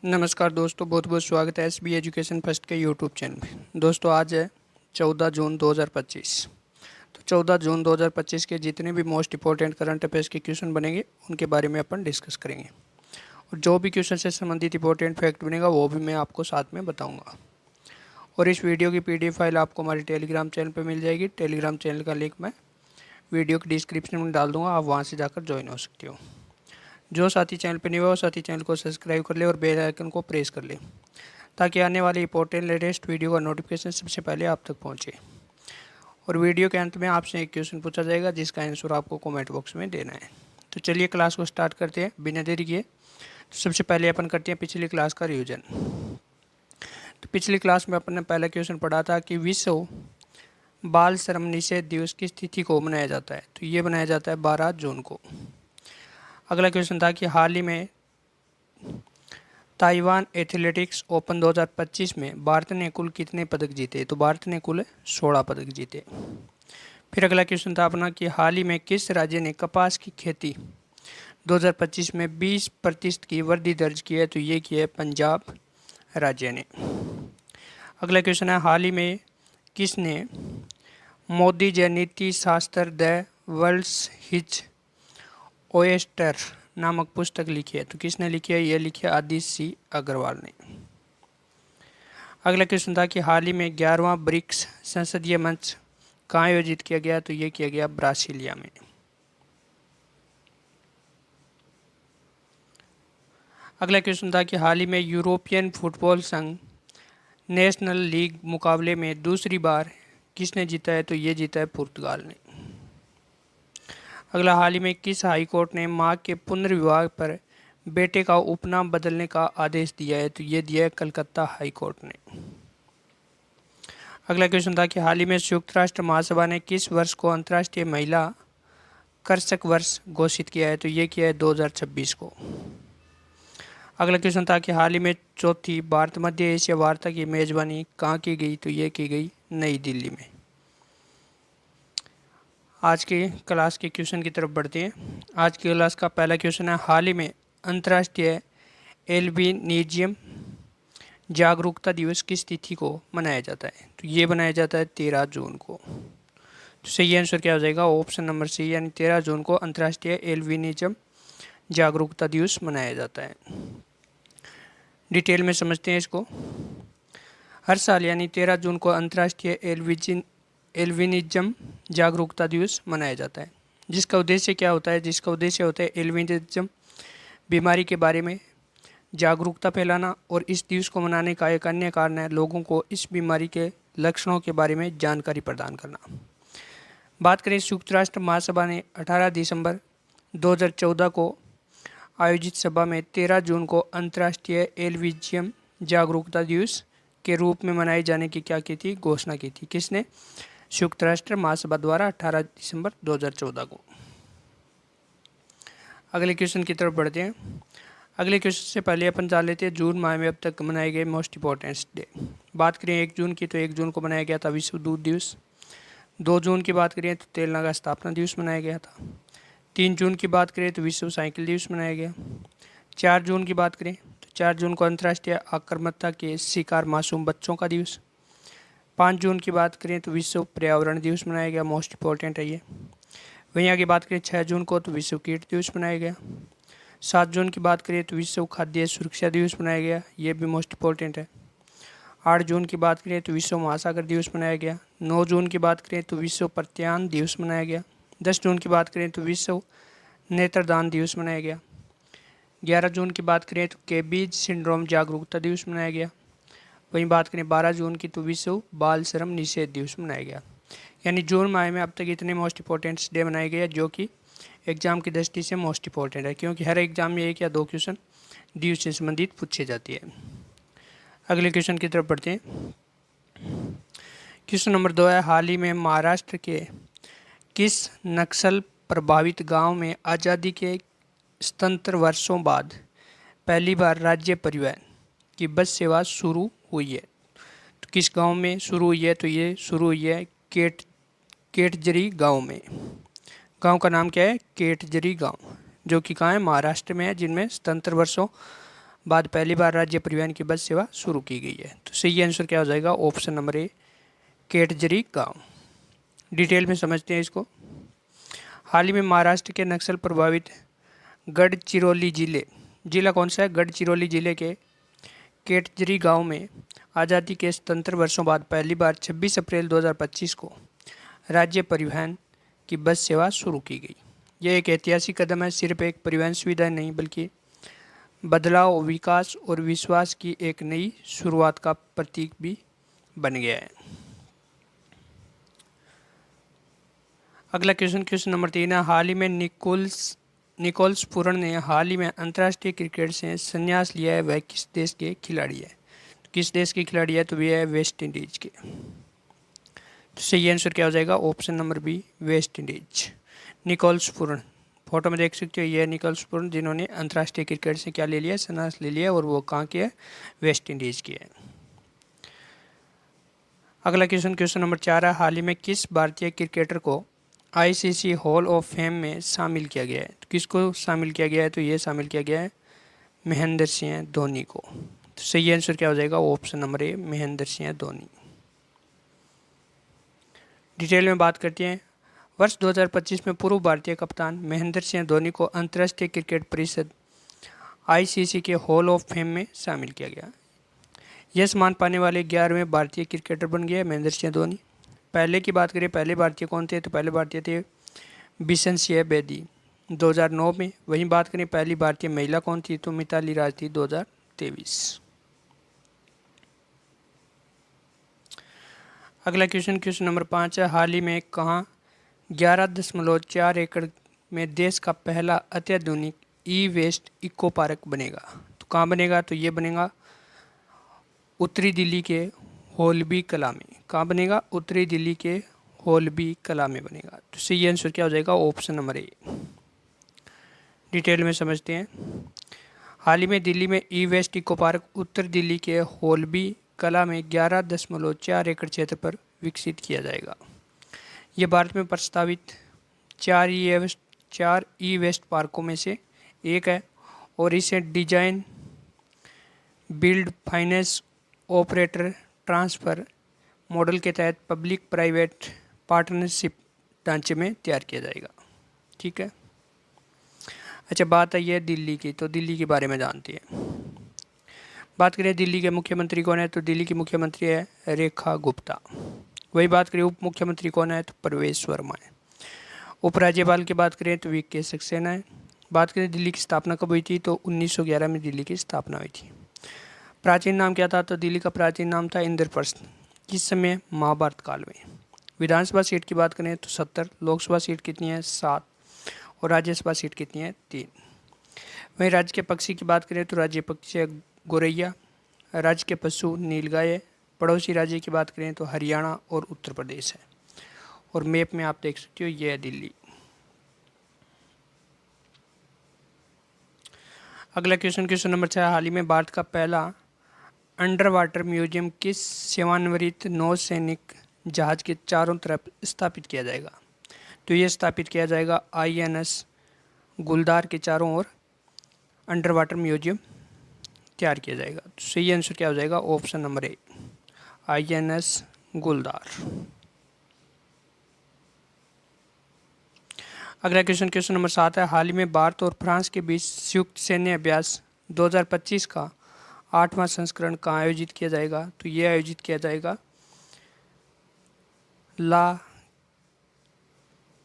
नमस्कार दोस्तों, बहुत बहुत स्वागत है एसबी एजुकेशन फर्स्ट के यूट्यूब चैनल पे। दोस्तों आज है 14 जून 2025। तो 14 जून 2025 के जितने भी मोस्ट इंपॉर्टेंट करंट अफेयर्स के क्वेश्चन बनेंगे उनके बारे में अपन डिस्कस करेंगे, और जो भी क्वेश्चन से संबंधित इंपॉर्टेंट फैक्ट बनेगा वो भी मैं आपको साथ में बताऊँगा। और इस वीडियो की PDF फाइल आपको हमारे टेलीग्राम चैनल पर मिल जाएगी। टेलीग्राम चैनल का लिंक मैं वीडियो के डिस्क्रिप्शन में डाल दूँगा, आप वहाँ से जाकर ज्वाइन हो सकते हो। जो साथी चैनल पर नहीं हुआ वो साथी चैनल को सब्सक्राइब कर ले और बेल आइकन को प्रेस कर ले, ताकि आने वाली इंपॉर्टेंट लेटेस्ट वीडियो का नोटिफिकेशन सबसे पहले आप तक पहुंचे। और वीडियो के अंत में आपसे एक क्वेश्चन पूछा जाएगा जिसका आंसर आपको कमेंट बॉक्स में देना है। तो चलिए क्लास को स्टार्ट करते हैं बिना देरी किए। तो सबसे पहले अपन करते हैं पिछली क्लास का रिवीजन। तो पिछली क्लास में अपन ने पहला क्वेश्चन पढ़ा था कि विश्व बाल श्रम निषेध दिवस किस तिथि को मनाया जाता है। तो ये मनाया जाता है 12 जून को। अगला क्वेश्चन था कि हाल ही में ताइवान एथलेटिक्स ओपन 2025 में भारत ने कुल कितने पदक जीते। तो भारत ने कुल 16 पदक जीते। फिर अगला क्वेश्चन था अपना कि हाल ही में किस राज्य ने कपास की खेती 2025 में 20% की वृद्धि दर्ज की है। तो ये की है पंजाब राज्य ने। अगला क्वेश्चन है हाल ही में किसने मोदी जय नीति शास्त्र द वर्ल्ड्स हिज ओएस्टर नामक पुस्तक लिखी है। तो किसने लिखी है, ये लिखी है आदित्य सी अग्रवाल ने। अगला क्वेश्चन था कि हाल ही में 11वां ब्रिक्स संसदीय मंच कहाँ आयोजित किया गया। तो ये किया गया ब्रासीलिया में। अगला क्वेश्चन था कि हाल ही में यूरोपियन फुटबॉल संघ नेशनल लीग मुकाबले में दूसरी बार किसने जीता है। तो ये जीता है पुर्तगाल ने। अगला हाल ही में किस हाई कोर्ट ने मां के पुनर्विवाह पर बेटे का उपनाम बदलने का आदेश दिया है। तो ये दिया है कलकत्ता हाई कोर्ट ने। अगला क्वेश्चन था कि हाल ही में संयुक्त राष्ट्र महासभा ने किस वर्ष को अंतर्राष्ट्रीय महिला कृषक वर्ष घोषित किया है। तो ये किया है 2026 को। अगला क्वेश्चन था कि हाल ही में चौथी भारत मध्य एशिया वार्ता की मेजबानी कहाँ की गई। तो ये की गई नई दिल्ली में। आज के क्लास के क्वेश्चन की तरफ बढ़ते हैं। आज की क्लास का पहला क्वेश्चन है हाल ही में अंतर्राष्ट्रीय एल्बिनिज्म जागरूकता दिवस किस तिथि को मनाया जाता है। तो ये मनाया जाता है 13 जून को। तो सही आंसर क्या हो जाएगा, ऑप्शन नंबर सी, यानी 13 जून को अंतर्राष्ट्रीय एल्बिनिज्म जागरूकता दिवस मनाया जाता है। डिटेल में समझते हैं इसको। हर साल यानी 13 जून को अंतर्राष्ट्रीय एल्बिनिज्म जागरूकता दिवस मनाया जाता है, जिसका उद्देश्य क्या होता है। जिसका उद्देश्य होता है एल्बिनिज्म बीमारी के बारे में जागरूकता फैलाना, और इस दिवस को मनाने का एक अन्य कारण है लोगों को इस बीमारी के लक्षणों के बारे में जानकारी प्रदान करना। बात करें संयुक्त राष्ट्र महासभा ने 18 दिसंबर 2014 को आयोजित सभा में 13 जून को अंतर्राष्ट्रीय एल्बिनिज्म जागरूकता दिवस के रूप में मनाए जाने की क्या की थी, घोषणा की थी। किसने, संयुक्त राष्ट्र महासभा द्वारा 18 दिसंबर 2014 को। अगले क्वेश्चन की तरफ बढ़ते हैं। अगले क्वेश्चन से पहले अपन जान लेते हैं जून माह में अब तक मनाए गए मोस्ट इंपॉर्टेंट डे। बात करें 1 जून की, तो 1 जून को मनाया गया था विश्व दूध दिवस। 2 जून की बात करें तो तेलंगाना स्थापना दिवस मनाया गया था। 3 जून की बात करें तो विश्व साइकिल दिवस मनाया गया। 4 जून की बात करें तो 4 जून को अंतर्राष्ट्रीय आक्रामकता के शिकार मासूम बच्चों का दिवस। 5 जून की बात करें तो विश्व पर्यावरण दिवस मनाया गया, मोस्ट इंपॉर्टेंट है ये। वहीं आगे बात करें 6 जून को तो विश्व कीट दिवस मनाया गया। 7 जून की बात करें तो विश्व खाद्य सुरक्षा दिवस मनाया गया, ये भी मोस्ट इंपॉर्टेंट है। 8 जून की बात करें तो विश्व महासागर दिवस मनाया गया। 9 जून की बात करें तो विश्व प्रत्यान दिवस मनाया गया। 10 जून की बात करें तो विश्व नेत्रदान दिवस मनाया गया। 11 जून की बात करें तो केबीज सिंड्रोम जागरूकता दिवस मनाया गया। वहीं बात करें 12 जून की तो विश्व बाल श्रम निषेध दिवस मनाया गया। यानी जून माह में अब तक इतने मोस्ट इंपॉर्टेंट डे मनाए गए जो कि एग्जाम की दृष्टि से मोस्ट इंपॉर्टेंट है, क्योंकि हर एग्जाम में 1 या 2 क्वेश्चन दिवस से संबंधित पूछे जाती है। अगले क्वेश्चन की तरफ बढ़ते हैं। क्वेश्चन नंबर 2 है हाल ही में महाराष्ट्र के किस नक्सल प्रभावित गांव में आज़ादी के 77 वर्षों बाद पहली बार राज्य परिवहन की बस सेवा शुरू हुई है। तो किस गांव में शुरू हुई है। तो ये शुरू हुई है केटजरी गांव में। गांव का नाम क्या है, केटजरी गांव, जो कि कहाँ है, महाराष्ट्र में है, जिनमें 77 वर्षों बाद पहली बार राज्य परिवहन की बस सेवा शुरू की गई है। तो सही आंसर क्या हो जाएगा? ऑप्शन नंबर ए, केटजरी गांव। डिटेल में समझते हैं इसको। हाल ही में महाराष्ट्र के नक्सल प्रभावित गढ़चिरौली जिला कौन सा है? गढ़चिरौली जिले के केटजरी गांव में आज़ादी के 77 वर्षों बाद पहली बार 26 अप्रैल 2025 को राज्य परिवहन की बस सेवा शुरू की गई। यह एक ऐतिहासिक कदम है, सिर्फ एक परिवहन सुविधा नहीं बल्कि बदलाव, विकास और विश्वास की एक नई शुरुआत का प्रतीक भी बन गया है। अगला क्वेश्चन नंबर 3 है। हाल ही में निकोलस पूरन ने हाल ही में अंतर्राष्ट्रीय क्रिकेट से संन्यास लिया है, वह किस देश के खिलाड़ी है? किस देश के खिलाड़ी है? तो वह है वेस्ट इंडीज के। तो सही आंसर क्या हो जाएगा? Option number B, West Indies. Nicholas Pooran, photo में देख सकते हो, ये है निकोलस पूरन जिन्होंने अंतर्राष्ट्रीय क्रिकेट से क्या ले लिया? संन्यास ले लिया, और वो कहाँ के है? वेस्ट इंडीज के है। अगला क्वेश्चन नंबर 4 है। हाल ही में किस भारतीय क्रिकेटर को आईसीसी हॉल ऑफ फेम में शामिल किया गया है? तो किसको शामिल किया गया है? तो ये शामिल किया गया है महेंद्र सिंह धोनी को। तो सही आंसर क्या हो जाएगा? ऑप्शन नंबर ए, महेंद्र सिंह धोनी। डिटेल में बात करते हैं। वर्ष 2025 में पूर्व भारतीय कप्तान महेंद्र सिंह धोनी को अंतर्राष्ट्रीय क्रिकेट परिषद आईसीसी के हॉल ऑफ फेम में शामिल किया गया। यह सम्मान पाने वाले 11वें भारतीय क्रिकेटर बन गए महेंद्र सिंह धोनी। पहले की बात करें, पहले भारतीय कौन थे? तो पहले भारतीय थे बिशन सिंह बेदी 2009 में। वहीं बात करें पहली भारतीय महिला कौन थी? तो मिताली राज थी 2023। अगला क्वेश्चन नंबर 5 है। हाल ही में कहाँ 11.4 एकड़ में देश का पहला अत्याधुनिक ई वेस्ट इको पार्क बनेगा? तो कहाँ बनेगा? तो ये बनेगा उत्तरी दिल्ली के होलबी कला में। कहाँ बनेगा? उत्तरी दिल्ली के होलबी कला में बनेगा। तो सही आंसर क्या हो जाएगा? ऑप्शन नंबर ए। डिटेल में समझते हैं। हाल ही में दिल्ली में ई वेस्ट इको पार्क उत्तर दिल्ली के होलबी कला में 11.4 एकड़ क्षेत्र पर विकसित किया जाएगा। यह भारत में प्रस्तावित 4 ई वेस्ट पार्कों में से एक है, और इसे design, build, finance, operator, transfer model के तहत पब्लिक प्राइवेट पार्टनरशिप ढांचे में तैयार किया जाएगा। ठीक है। अच्छा, बात आई है दिल्ली की, तो दिल्ली के बारे में जानते हैं। बात करें दिल्ली के मुख्यमंत्री कौन है? तो दिल्ली की मुख्यमंत्री है रेखा गुप्ता। वही बात करें उप मुख्यमंत्री कौन है? तो प्रवेश वर्मा है। उपराज्यपाल की बात करें तो वीके सक्सेना है। बात करें दिल्ली की स्थापना कब हुई थी? तो 1911 में दिल्ली की स्थापना हुई थी। प्राचीन नाम क्या था? तो दिल्ली का प्राचीन नाम था इंद्रप्रस्थ। किस समय? महाभारत काल में। विधानसभा सीट की बात करें तो 70, लोकसभा सीट कितनी है? 7, और राज्यसभा सीट कितनी है? 3। वहीं राज्य के पक्षी की बात करें तो राज्य पक्षी है गोरैया, राज्य के पशु नीलगाय है। पड़ोसी राज्य की बात करें तो हरियाणा और उत्तर प्रदेश है। और मैप में आप देख सकते हो, ये है दिल्ली। अगला क्वेश्चन नंबर 6। हाल ही में भारत का पहला अंडर वाटर म्यूजियम किस सेवानिवृत्त नौसैनिक जहाज के चारों तरफ स्थापित किया जाएगा? तो ये स्थापित किया जाएगा आईएनएस गुलदार के चारों ओर अंडर वाटर म्यूजियम तैयार किया जाएगा। तो सही आंसर क्या हो जाएगा? ऑप्शन नंबर ए, आईएनएस गुलदार। अगला क्वेश्चन नंबर 7 है। हाल ही में भारत और फ्रांस के बीच संयुक्त सैन्य अभ्यास 2025 का 8वां संस्करण कहाँ आयोजित किया जाएगा? तो ये आयोजित किया जाएगा ला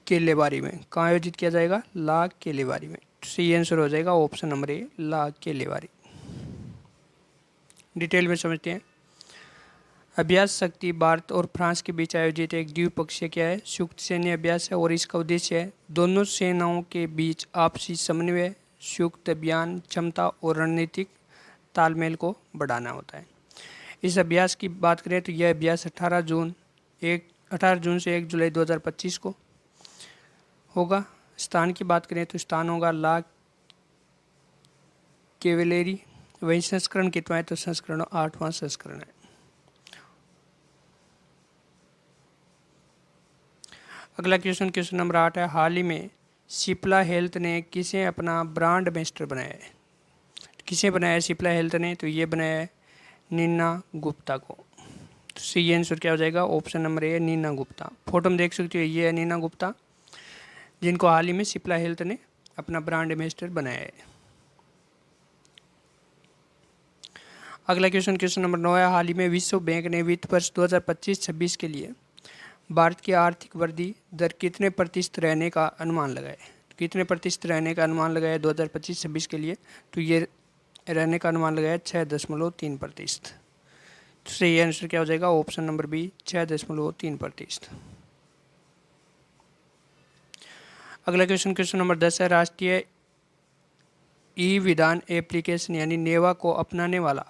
केलेबारी में। कहाँ आयोजित किया जाएगा? ला केलेबारी में। तो सही आंसर हो जाएगा ऑप्शन नंबर ए, ला केलेबारी। डिटेल में समझते हैं। अभ्यास शक्ति भारत और फ्रांस के बीच आयोजित एक द्विपक्षीय क्या है? संयुक्त सैन्य अभ्यास है, और इसका उद्देश्य है दोनों सेनाओं के बीच आपसी समन्वय, संयुक्त अभियान क्षमता और रणनीतिक तालमेल को बढ़ाना होता है। इस अभ्यास की बात करें तो यह अभ्यास 18 जून से 1 जुलाई 2025 को होगा। स्थान की बात करें तो स्थान होगा ला केवेलेरी। वही संस्करण कितना है? तो संस्करण 8वां संस्करण है। अगला क्वेश्चन नंबर 8 है। हाल ही में सिप्ला हेल्थ ने किसे अपना ब्रांड एम्बेसडर बनाया है? किसे बनाया सिप्ला हेल्थ ने, तो ये बनाया है नीना गुप्ता को। तो सी आंसर क्या हो जाएगा, option number A Neena Gupta. Photo में देख सकते हो ये है नीना गुप्ता, जिनको हाल ही में सिप्ला हेल्थ ने अपना ब्रांड एम्बेसडर बनाया है। अगला क्वेश्चन नंबर 9 है, हाल ही में विश्व बैंक ने वित्त वर्ष 2025-26 के लिए भारत की आर्थिक वृद्धि दर कितने प्रतिशत रहने का अनुमान लगाया है। कितने प्रतिशत रहने का अनुमान लगाया 2025-26 के लिए, तो ये रहने का अनुमान लगाया 6.3%। तो सही आंसर क्या हो जाएगा, ऑप्शन नंबर बी 6.3%। अगला क्वेश्चन नंबर 10 है, राष्ट्रीय ई विधान एप्लीकेशन यानी नेवा को अपनाने वाला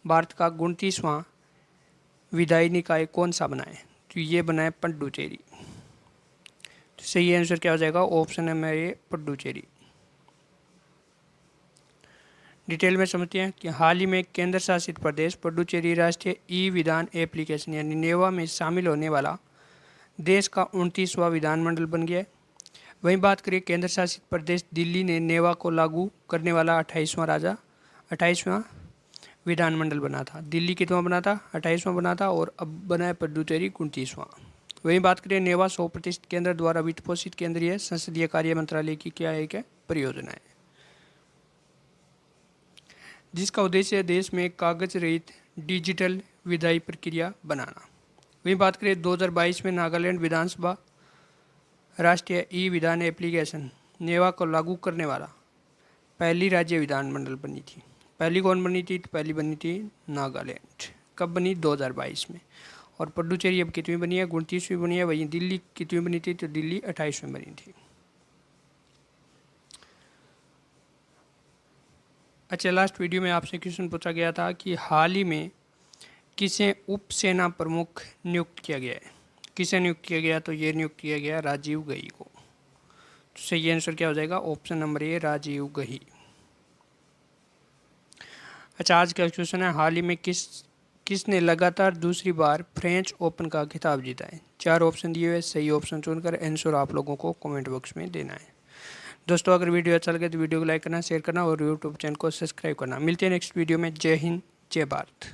भारत का 29वां विधायी निकाय कौन सा बना है, तो ये बना है पुडुचेरी। तो सही आंसर क्या हो जाएगा, ऑप्शन नंबर ए पुडुचेरी। डिटेल में समझते हैं कि हाल ही में केंद्र शासित प्रदेश पुडुचेरी राष्ट्रीय ई विधान एप्लीकेशन यानी नेवा में शामिल होने वाला देश का 29वां विधानमंडल बन गया है। वहीं बात करें केंद्र शासित प्रदेश दिल्ली ने नेवा को लागू करने वाला 28वां विधानमंडल बना था। दिल्ली कितवां बना था, 28वां बना था, और अब बना है पुडुचेरी 29वां। वहीं बात करें नेवा 100% केंद्र द्वारा वित्त पोषित केंद्रीय संसदीय कार्य मंत्रालय की क्या है, क्या परियोजना है, जिसका उद्देश्य है देश में कागज रहित डिजिटल विधायी प्रक्रिया बनाना। वहीं बात करें 2022 में नागालैंड विधानसभा राष्ट्रीय ई विधान एप्लीकेशन नेवा को लागू करने वाला पहली राज्य विधानमंडल बनी थी। पहली कौन बनी थी, तो पहली बनी थी नागालैंड। कब बनी, 2022 में। और पुडुचेरी अब कितनी बनी है, 29वीं बनी है। वहीं दिल्ली कितनी बनी थी, तो दिल्ली 28वीं बनी थी। अच्छा, लास्ट वीडियो में आपसे क्वेश्चन पूछा गया था कि हाल ही में किसे उप सेना प्रमुख नियुक्त किया गया है। किसे नियुक्त किया गया, तो ये नियुक्त किया गया राजीव गही को। तो सही आंसर क्या हो जाएगा, ऑप्शन नंबर ए राजीव गही। अच्छा, आज का क्वेश्चन है, हाल ही में किसने लगातार दूसरी बार फ्रेंच ओपन का खिताब जीता है। 4 ऑप्शन दिए हुए, सही ऑप्शन चुनकर आंसर आप लोगों को कमेंट बॉक्स में देना है। दोस्तों, अगर वीडियो अच्छा लगे तो वीडियो को लाइक करना, शेयर करना और यूट्यूब चैनल को सब्सक्राइब करना। मिलते हैं नेक्स्ट वीडियो में। जय हिंद, जय भारत।